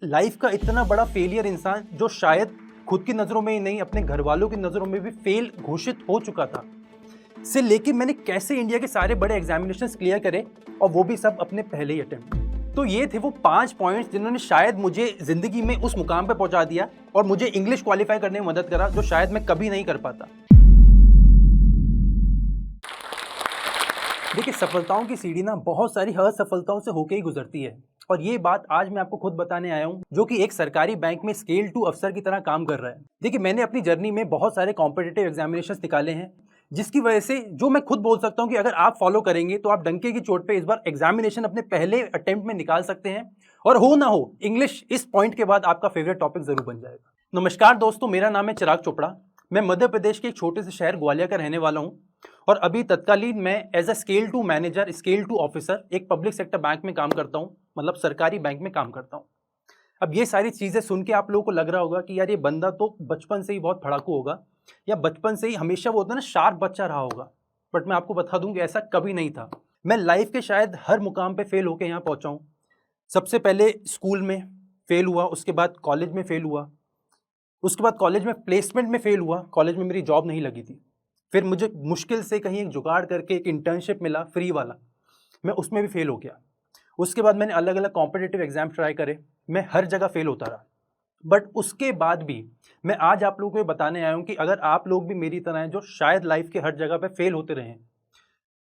Life का इतना बड़ा फेलियर इंसान जो शायद खुद की नज़रों में ही नहीं अपने घर वालों की नज़रों में भी फेल घोषित हो चुका था, से लेके मैंने कैसे इंडिया के सारे बड़े एग्जामिनेशंस क्लियर करे और वो भी सब अपने पहले ही अटेम्प्ट। तो ये थे वो 5 पॉइंट्स जिन्होंने शायद मुझे ज़िंदगी में उस मुकाम पे पहुंचा दिया और मुझे इंग्लिश क्वालिफाई करने में मदद करा जो शायद मैं कभी नहीं कर पाता। देखिए, सफलताओं की सीढ़ी ना बहुत सारी असफलताओं से होके ही गुजरती है और ये बात आज मैं आपको खुद बताने आया हूँ जो कि एक सरकारी बैंक में स्केल 2 अफसर की तरह काम कर रहा है। देखिए, मैंने अपनी जर्नी में बहुत सारे कॉम्पिटिटिव एग्जामिनेशंस निकाले हैं जिसकी वजह से जो मैं खुद बोल सकता हूँ कि अगर आप फॉलो करेंगे तो आप डंके की चोट पे इस बार एग्जामिनेशन अपने पहले अटेम्प्ट में निकाल सकते हैं और हो ना हो इंग्लिश इस पॉइंट के बाद आपका फेवरेट टॉपिक जरूर बन जाएगा। नमस्कार दोस्तों, मेरा नाम है चिराग चोपड़ा। मैं मध्य प्रदेश के एक छोटे से शहर ग्वालियर का रहने वाला हूँ और अभी तत्कालीन मैं as a scale 2 manager, scale 2 officer एक पब्लिक सेक्टर बैंक में काम करता हूँ, मतलब सरकारी बैंक में काम करता हूँ। अब ये सारी चीज़ें सुन के आप लोगों को लग रहा होगा कि यार ये बंदा तो बचपन से ही बहुत पढ़ाकू होगा या बचपन से ही हमेशा वो होता है ना शार्प बच्चा रहा होगा, बट मैं आपको बता दूं कि ऐसा कभी नहीं था। मैं लाइफ के शायद हर मुकाम पे फेल होके यहाँ पहुँचा हूँ। सबसे पहले स्कूल में फेल हुआ, उसके बाद कॉलेज में फेल हुआ, उसके बाद कॉलेज में प्लेसमेंट में फेल हुआ, कॉलेज में मेरी जॉब नहीं लगी थी। फिर मुझे मुश्किल से कहीं एक जुगाड़ करके एक इंटर्नशिप मिला फ्री वाला, मैं उसमें भी फेल हो गया। उसके बाद मैंने अलग अलग कॉम्पिटिटिव एग्जाम ट्राई करे, मैं हर जगह फेल होता रहा। बट उसके बाद भी मैं आज आप लोगों को ये बताने आया हूँ कि अगर आप लोग भी मेरी तरह हैं जो शायद लाइफ के हर जगह पे फेल होते रहे।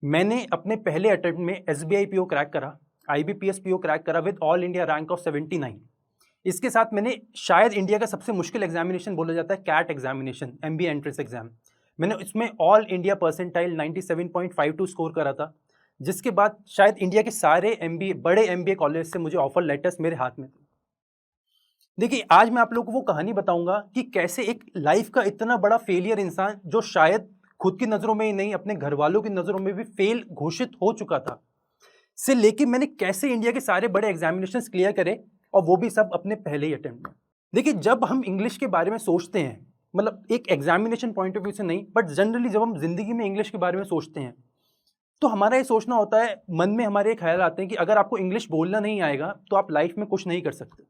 मैंने अपने पहले अटेम्प्ट में SBI PO क्रैक करा, IBPS PO क्रैक करा with all India rank of 79। इसके साथ मैंने शायद इंडिया का सबसे मुश्किल एग्जामिनेशन बोला जाता है CAT examination, MBA entrance exam, मैंने इसमें ऑल इंडिया परसेंटाइल 97.52 स्कोर करा था। जिसके बाद शायद इंडिया के सारे बड़े MBA कॉलेज से मुझे ऑफर लेटर्स मेरे हाथ में थे। देखिए, आज मैं आप लोगों को वो कहानी बताऊंगा कि कैसे एक लाइफ का इतना बड़ा फेलियर इंसान जो शायद खुद की नज़रों में ही नहीं अपने घर वालों की नज़रों में भी फेल घोषित हो चुका था, से लेके मैंने कैसे इंडिया के सारे बड़े एग्जामिनेशंस क्लियर करे और वो भी सब अपने पहले ही अटेम्प्ट में। देखिए, जब हम इंग्लिश के बारे में सोचते हैं, मतलब एक एग्जामिनेशन पॉइंट ऑफ व्यू से नहीं बट जनरली जब हम जिंदगी में इंग्लिश के बारे में सोचते हैं तो हमारा ये सोचना होता है, मन में हमारे ख्याल आते हैं कि अगर आपको इंग्लिश बोलना नहीं आएगा तो आप लाइफ में कुछ नहीं कर सकते।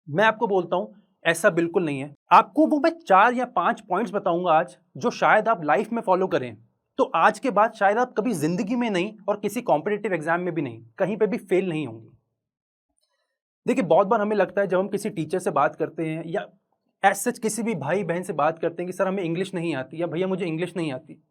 मैं आपको बोलता हूं ऐसा बिल्कुल नहीं है। आपको वो मैं 4 या 5 पॉइंट्स बताऊंगा आज जो शायद आप लाइफ में फॉलो करें तो आज के बाद शायद आप कभी जिंदगी में नहीं और किसी कॉम्पिटिटिव एग्जाम में भी नहीं, कहीं पे भी फेल नहीं होंगे। देखिए, बहुत बार हमें लगता है जब हम किसी टीचर से बात करते हैं या एज सच किसी भी भाई बहन से बात करते हैं कि सर हमें इंग्लिश नहीं आती या भैया मुझे इंग्लिश नहीं आती,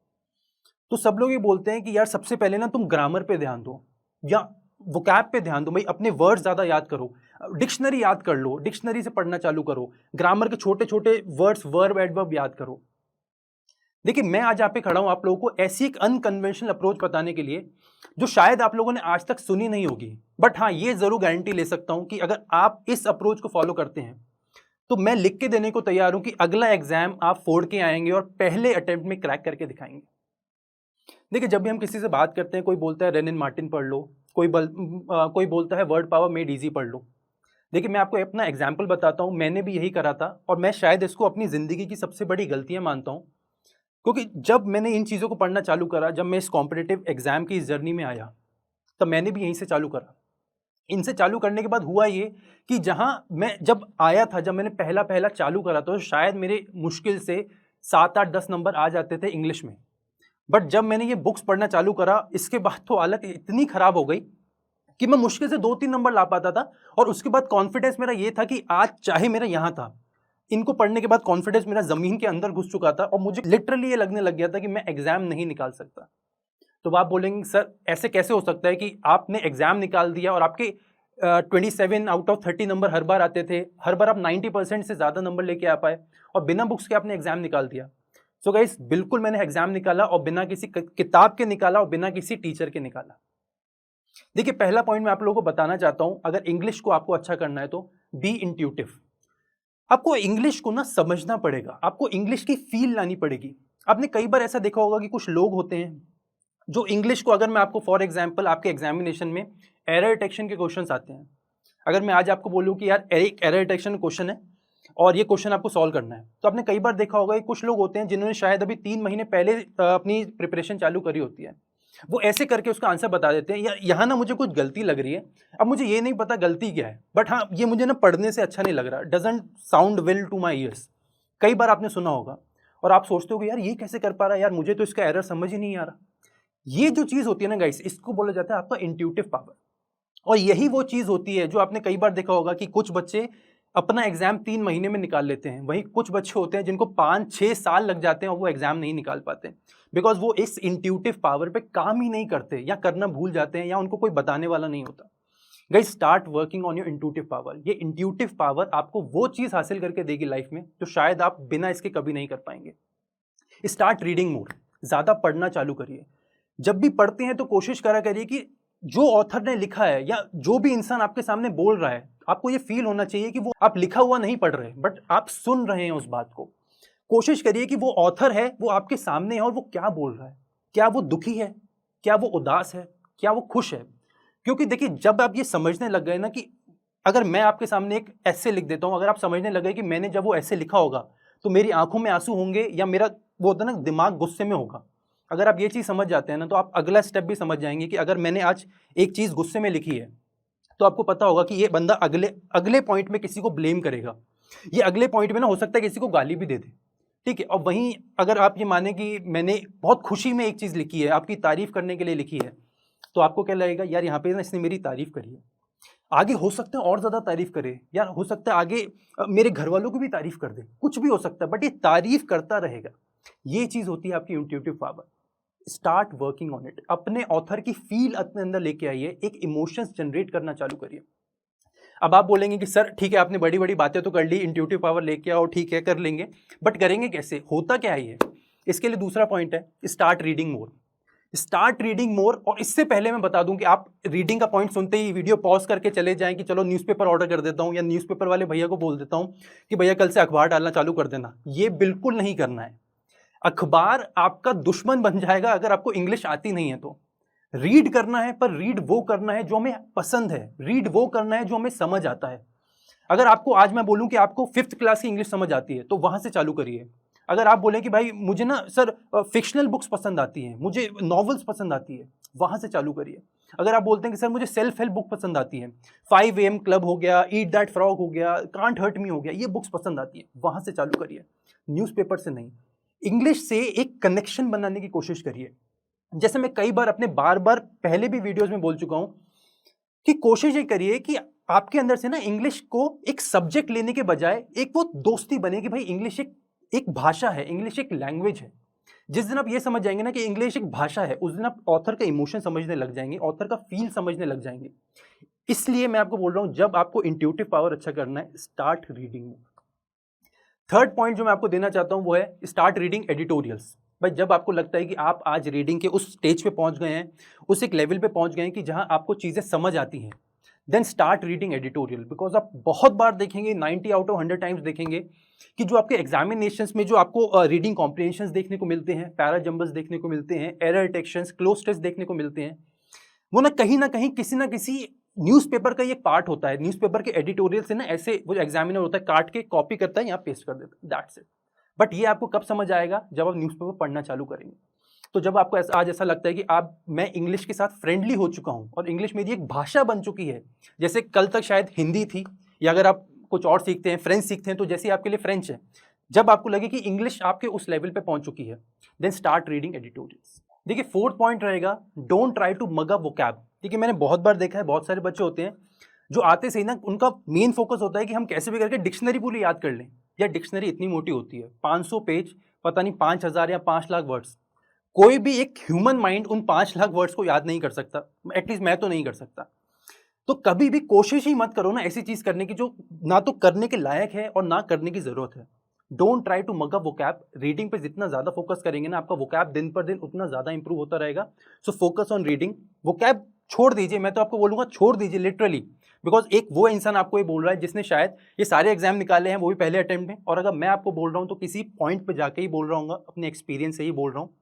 तो सब लोग ये बोलते हैं कि यार सबसे पहले ना तुम ग्रामर पे ध्यान दो या वोकैब पे ध्यान दो, भाई अपने वर्ड्स ज़्यादा याद करो, डिक्शनरी याद कर लो, डिक्शनरी से पढ़ना चालू करो, ग्रामर के छोटे छोटे वर्ड्स, वर्ब एडवर्ब याद करो। देखिए, मैं आज यहाँ पे खड़ा हूँ आप लोगों को ऐसी एक अनकन्वेंशनल अप्रोच बताने के लिए जो शायद आप लोगों ने आज तक सुनी नहीं होगी, बट हाँ ये जरूर गारंटी ले सकता हूँ कि अगर आप इस अप्रोच को फॉलो करते हैं तो मैं लिख के देने को तैयार हूं कि अगला एग्जाम आप फोड़ के आएंगे और पहले अटेम्प्ट में क्रैक करके दिखाएंगे। देखिए, जब भी हम किसी से बात करते हैं, कोई बोलता है रेनिन मार्टिन पढ़ लो, कोई बोलता है वर्ड पावर मेड इजी पढ़ लो। देखिए, मैं आपको अपना एग्जाम्पल बताता हूं, मैंने भी यही करा था और मैं शायद इसको अपनी जिंदगी की सबसे बड़ी गलतियां मानता हूं, क्योंकि जब मैंने इन चीज़ों को पढ़ना चालू करा, जब मैं इस कॉम्पिटिटिव एग्जाम की इस जर्नी में आया तब मैंने भी यहीं से चालू करा। इनसे चालू करने के बाद हुआ ये कि जहां मैं जब आया था, जब मैंने पहला चालू करा तो शायद मेरे मुश्किल से 7, 8, 10 नंबर आ जाते थे इंग्लिश में। बट जब मैंने ये बुक्स पढ़ना चालू करा इसके बाद तो हालत इतनी खराब हो गई कि मैं मुश्किल से 2, 3 नंबर ला पाता था और उसके बाद कॉन्फिडेंस मेरा ये था कि आज चाहे मेरा यहाँ था, इनको पढ़ने के बाद कॉन्फिडेंस मेरा जमीन के अंदर घुस चुका था और मुझे लिटरली ये लगने लग गया था कि मैं एग्जाम नहीं निकाल सकता। तो आप बोलेंगे सर ऐसे कैसे हो सकता है कि आपने एग्जाम निकाल दिया और आपके 27 आउट ऑफ 30 नंबर हर बार आते थे, हर बार आप 90% से ज़्यादा नंबर लेके आ पाए और बिना बुक्स के आपने एग्जाम निकाल दिया। सो गाइस, बिल्कुल मैंने एग्जाम निकाला और बिना किसी किताब के निकाला और बिना किसी टीचर के निकाला। देखिए, पहला पॉइंट मैं आप लोगों को बताना चाहता हूं, अगर इंग्लिश को आपको अच्छा करना है तो बी इंट्यूटिव। आपको इंग्लिश को ना समझना पड़ेगा, आपको इंग्लिश की फील लानी पड़ेगी। आपने कई बार ऐसा देखा होगा कि कुछ लोग होते हैं जो इंग्लिश को, अगर मैं आपको फॉर एग्जाम्पल आपके एग्जामिनेशन में एरर डिटेक्शन के क्वेश्चंस आते हैं, अगर मैं आज आपको बोलूं कि यार एक एरर डिटेक्शन क्वेश्चन है और ये क्वेश्चन आपको सॉल्व करना है, तो आपने कई बार देखा होगा कि कुछ लोग होते हैं जिन्होंने शायद अभी 3 महीने पहले अपनी प्रिपरेशन चालू करी होती है वो ऐसे करके उसका आंसर बता देते हैं, या यहाँ ना मुझे कुछ गलती लग रही है, अब मुझे ये नहीं पता गलती क्या है, बट हाँ ये मुझे ना पढ़ने से अच्छा नहीं लग रहा, doesn't sound well to my ears. कई बार आपने सुना होगा और आप सोचते हो कि यार ये कैसे कर पा रहा है, यार मुझे तो इसका एरर समझ ही नहीं आ रहा। ये जो चीज़ होती है ना गाइस, इसको बोला जाता है आपका इंट्यूटिव पावर। और यही वो चीज़ होती है जो आपने कई बार देखा होगा कि कुछ बच्चे अपना एग्जाम 3 महीने में निकाल लेते हैं, वहीं कुछ बच्चे होते हैं जिनको 5-6 साल लग जाते हैं और वो एग्जाम नहीं निकाल पाते, बिकॉज वो इस इंट्यूटिव पावर पे काम ही नहीं करते, या करना भूल जाते हैं, या उनको कोई बताने वाला नहीं होता। Guys, start working on your intuitive power. ये इंट्यूटिव पावर आपको वो चीज़ हासिल करके देगी लाइफ में जो शायद आप बिना इसके कभी नहीं कर पाएंगे। स्टार्ट रीडिंग मोर, ज़्यादा पढ़ना चालू करिए। जब भी पढ़ते हैं तो कोशिश करा करिए कि जो ऑथर ने लिखा है या जो भी इंसान आपके सामने बोल रहा है, आपको ये फील होना चाहिए कि वो आप लिखा हुआ नहीं पढ़ रहे, बट आप सुन रहे हैं उस बात को। कोशिश करिए कि वो ऑथर है वो आपके सामने है और वो क्या बोल रहा है, क्या वो दुखी है, क्या वो उदास है, क्या वो खुश है। क्योंकि देखिए, जब आप ये समझने लग गए ना कि अगर मैं आपके सामने एक ऐसे लिख देता हूँ, अगर आप समझने लगे कि मैंने जब वो ऐसे लिखा होगा तो मेरी आंखों में आंसू होंगे, या मेरा वो होता है ना दिमाग गुस्से में होगा, अगर आप ये चीज़ समझ जाते हैं ना तो आप अगला स्टेप भी समझ जाएंगे कि अगर मैंने आज एक चीज़ गुस्से में लिखी है तो आपको पता होगा कि ये बंदा अगले पॉइंट में किसी को ब्लेम करेगा, ये अगले पॉइंट में ना हो सकता है किसी को गाली भी दे दे, ठीक है। और वहीं अगर आप ये माने कि मैंने बहुत खुशी में एक चीज़ लिखी है, आपकी तारीफ करने के लिए लिखी है, तो आपको क्या लगेगा, यार यहाँ पे ना इसने मेरी तारीफ करी है, आगे हो सकता है और ज़्यादा तारीफ करे, यार हो सकता है आगे मेरे घर वालों को भी तारीफ कर दे, कुछ भी हो सकता है, बट ये तारीफ करता रहेगा। ये चीज़ होती है आपकी intuitive power. Start working on it. अपने ऑथर की फील अपने अंदर लेके आइए, एक इमोशंस जनरेट करना चालू करिए। अब आप बोलेंगे कि सर ठीक है, आपने बड़ी बड़ी बातें तो कर ली, इंट्यूटिव पावर लेके आओ, ठीक है कर लेंगे, बट करेंगे कैसे, होता क्या है ये? इसके लिए दूसरा पॉइंट है, start reading more. Start reading more. और इससे पहले मैं बता दूं कि आप रीडिंग का पॉइंट सुनते ही वीडियो पॉज करके चले जाएं कि चलो न्यूज़पेपर ऑर्डर कर देता हूं, या न्यूज़पेपर वाले भैया को बोल देता हूं कि भैया कल से अखबार डालना चालू कर देना। ये बिल्कुल नहीं करना है। अखबार आपका दुश्मन बन जाएगा अगर आपको इंग्लिश आती नहीं है तो। रीड करना है, पर रीड वो करना है जो हमें पसंद है, रीड वो करना है जो हमें समझ आता है। अगर आपको आज मैं बोलूं कि आपको 5th क्लास की इंग्लिश समझ आती है तो वहां से चालू करिए। अगर आप बोलें कि भाई मुझे ना सर फिक्शनल बुक्स पसंद आती हैं, मुझे नॉवेल्स पसंद आती है, वहां से चालू करिए। अगर आप बोलते हैं कि सर मुझे सेल्फ हेल्प बुक पसंद आती है, 5 AM क्लब हो गया, ईट दैट फ्रॉग हो गया, कांट हर्ट मी हो गया, ये बुक्स पसंद आती है, वहां से चालू करिए, न्यूज़पेपर से नहीं। इंग्लिश से एक कनेक्शन बनाने की कोशिश करिए। जैसे मैं कई बार अपने बार पहले भी वीडियोस में बोल चुका हूं कि कोशिश ये करिए कि आपके अंदर से ना इंग्लिश को एक सब्जेक्ट लेने के बजाय एक वो दोस्ती बने कि भाई इंग्लिश एक भाषा है, इंग्लिश एक लैंग्वेज है। जिस दिन आप ये समझ जाएंगे ना कि इंग्लिश एक भाषा है, उस दिन आप ऑथर का इमोशन समझने लग जाएंगे, ऑथर का फील समझने लग जाएंगे। इसलिए मैं आपको बोल रहा हूं, जब आपको इंट्यूटिव पावर अच्छा करना है, स्टार्ट रीडिंग। थर्ड पॉइंट जो मैं आपको देना चाहता हूं वो है स्टार्ट रीडिंग एडिटोरियल्स। भाई जब आपको लगता है कि आप आज रीडिंग के उस स्टेज पे पहुंच गए हैं, उस एक लेवल पे पहुंच गए हैं कि जहां आपको चीज़ें समझ आती हैं, then start reading editorial. Because आप बहुत बार देखेंगे, 90 आउट ऑफ 100 टाइम्स देखेंगे कि जो आपके एग्जामिनेशंस में जो आपको रीडिंग कॉम्प्रिहेंशंस देखने को मिलते हैं, पैरा जंबल्स देखने को मिलते हैं, एरर डिटेक्शंस, क्लोज टेस्ट देखने को मिलते हैं, वो ना कहीं किसी ना किसी न्यूज़पेपर का ये पार्ट होता है। न्यूज़पेपर के एडिटोरियल से ना ऐसे वो एग्जामिनर होता है, काट के कॉपी करता है, यहाँ पेस्ट कर देता है, दैट्स इट। बट ये आपको कब समझ आएगा, जब आप न्यूज़पेपर पढ़ना चालू करेंगे। तो जब आपको आज ऐसा लगता है कि मैं इंग्लिश के साथ फ्रेंडली हो चुका हूँ और इंग्लिश मेरी एक भाषा बन चुकी है, जैसे कल तक शायद हिंदी थी, या अगर आप कुछ और सीखते हैं, फ्रेंच सीखते हैं, तो जैसे आपके लिए फ्रेंच है, जब आपको लगे कि इंग्लिश आपके उस लेवल पे पहुंच चुकी है, देन स्टार्ट रीडिंग एडिटोरियल्स। देखिए, फोर्थ पॉइंट रहेगा, don't try to mug up vocab. देखिए, मैंने बहुत बार देखा है, बहुत सारे बच्चे होते हैं जो आते से ही ना उनका मेन फोकस होता है कि हम कैसे भी करके डिक्शनरी पूरी याद कर लें। या डिक्शनरी इतनी मोटी होती है, 500 पेज, पता नहीं 5000 या 5 लाख वर्ड्स। कोई भी एक ह्यूमन माइंड उन 5 लाख वर्ड्स को याद नहीं कर सकता, एटलीस्ट मैं तो नहीं कर सकता। तो कभी भी कोशिश ही मत करो ना ऐसी चीज करने की जो ना तो करने के लायक है और ना करने की जरूरत है। Don't try to mug up vocab. Reading पे जितना ज्यादा फोकस करेंगे ना, आपका वोकैब दिन पर दिन उतना ज्यादा इंप्रूव होता रहेगा। So focus on reading. Vocab छोड़ दीजिए, मैं तो आपको बोलूंगा छोड़ दीजिए लिटरली। बिकॉज एक वो इंसान आपको ये बोल रहा है जिसने शायद ये सारे एग्जाम निकाले हैं, वो भी पहले अटेम्प्ट में, और अगर मैं आपको बोल रहा हूँ तो किसी पॉइंट पे जाके ही बोल रहा हूँ, अपने एक्सपीरियंस से ही बोल रहा हूँ।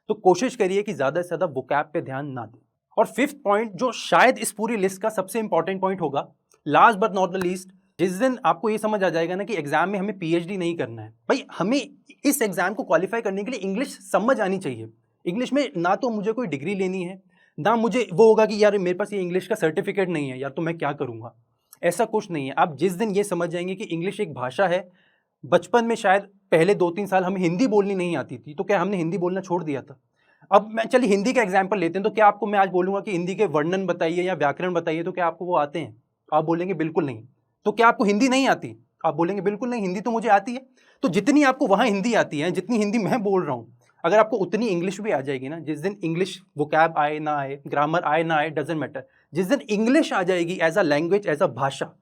तो कोशिश करिए कि ज्यादा से ज्यादा वोकैब पे ध्यान ना दें। और फिफ्थ पॉइंट, जो शायद इस पूरी लिस्ट का सबसे इंपॉर्टेंट पॉइंट होगा, last but not the least, जिस दिन आपको ये समझ आ जाएगा ना कि एग्जाम में हमें पीएचडी नहीं करना है, भाई हमें इस एग्जाम को क्वालिफाई करने के लिए इंग्लिश समझ आनी चाहिए। इंग्लिश में ना तो मुझे कोई डिग्री लेनी है, ना मुझे वो होगा कि यार मेरे पास ये इंग्लिश का सर्टिफिकेट नहीं है यार, तो मैं क्या करूँगा। ऐसा कुछ नहीं है। आप जिस दिन ये समझ जाएंगे कि इंग्लिश एक भाषा है, बचपन में शायद पहले 2-3 साल हमें हिंदी बोलनी नहीं आती थी, तो क्या हमने हिंदी बोलना छोड़ दिया था? अब मैं चलिए हिंदी का एग्जाम्पल लेते हैं, तो क्या आपको मैं आज बोलूँगा कि हिंदी के वर्णन बताइए या व्याकरण बताइए, तो क्या आपको वो आते हैं? आप बोलेंगे बिल्कुल नहीं। तो क्या आपको हिंदी नहीं आती? आप बोलेंगे बिल्कुल नहीं, हिंदी तो मुझे आती है। तो जितनी आपको वहाँ हिंदी आती है, जितनी हिंदी मैं बोल रहा हूँ, अगर आपको उतनी इंग्लिश भी आ जाएगी ना, जिस दिन इंग्लिश वोकैब आए ना आए, ग्रामर आए ना आए, डजेंट मैटर, जिस दिन इंग्लिश आ जाएगी as a language, as a भाषा,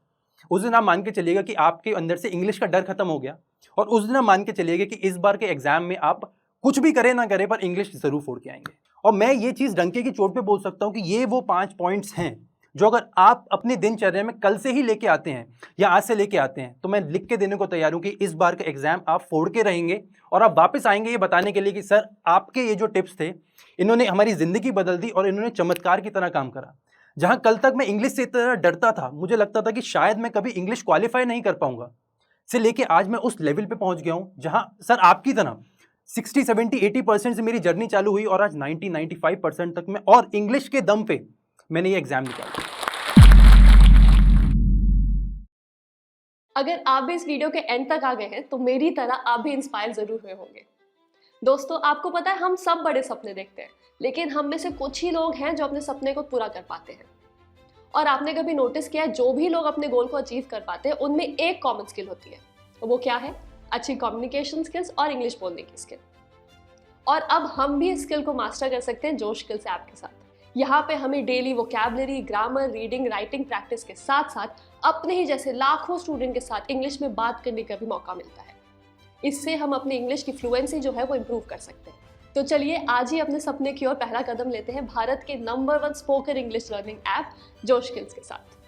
उस दिन आप मान के चलिएगा कि आपके अंदर से इंग्लिश का डर खत्म हो गया। और उस दिन आप मान के चलिएगा कि इस बार के एग्जाम में आप कुछ भी करें ना करें, पर इंग्लिश जरूर फोड़ के आएंगे। और मैं ये चीज डंके की चोट पे बोल सकता हूं कि ये वो 5 पॉइंट्स हैं जो अगर आप अपने दिनचर्या में कल से ही लेके आते हैं या आज से लेके आते हैं, तो मैं लिख के देने को तैयार हूं कि इस बार का एग्जाम आप फोड़ के रहेंगे और आप वापस आएंगे ये बताने के लिए कि सर आपके ये जो टिप्स थे, इन्होंने हमारी जिंदगी बदल दी और इन्होंने चमत्कार की तरह काम करा। जहां कल तक मैं इंग्लिश से इतना डरता था, मुझे लगता था कि शायद मैं कभी इंग्लिश क्वालिफाई नहीं कर पाऊंगा, से लेके आज मैं उस लेवल पे पहुंच गया हूं जहां सर आपकी तरह 60, 70, 80% से मेरी जर्नी चालू हुई और आज 90, 95% तक में, और इंग्लिश के दम पे मैंने ये एग्जाम निकाला। अगर आप भी इस वीडियो के एंड तक आ गए हैं तो मेरी तरह आप भी इंस्पायर जरूर हुए होंगे। दोस्तों, आपको पता है हम सब बड़े सपने देखते हैं, लेकिन हम में से कुछ ही लोग हैं जो अपने सपने को पूरा कर पाते हैं। और आपने कभी नोटिस किया है, जो भी लोग अपने गोल को अचीव कर पाते हैं उनमें एक कॉमन स्किल होती है, वो क्या है? अच्छी कम्युनिकेशन स्किल्स और इंग्लिश बोलने की स्किल। और अब हम भी इस स्किल को मास्टर कर सकते हैं जोश स्किल्स ऐप के साथ। यहाँ पे हमें daily vocabulary, grammar, reading, writing practice के साथ साथ अपने ही जैसे लाखों स्टूडेंट के साथ इंग्लिश में बात करने का भी मौका मिलता है। इससे हम अपनी इंग्लिश की फ्लुएंसी जो है वो इम्प्रूव कर सकते हैं। तो चलिए आज ही अपने सपने की ओर पहला कदम लेते हैं भारत के number 1 spoken English learning app जोश स्किल्स के साथ।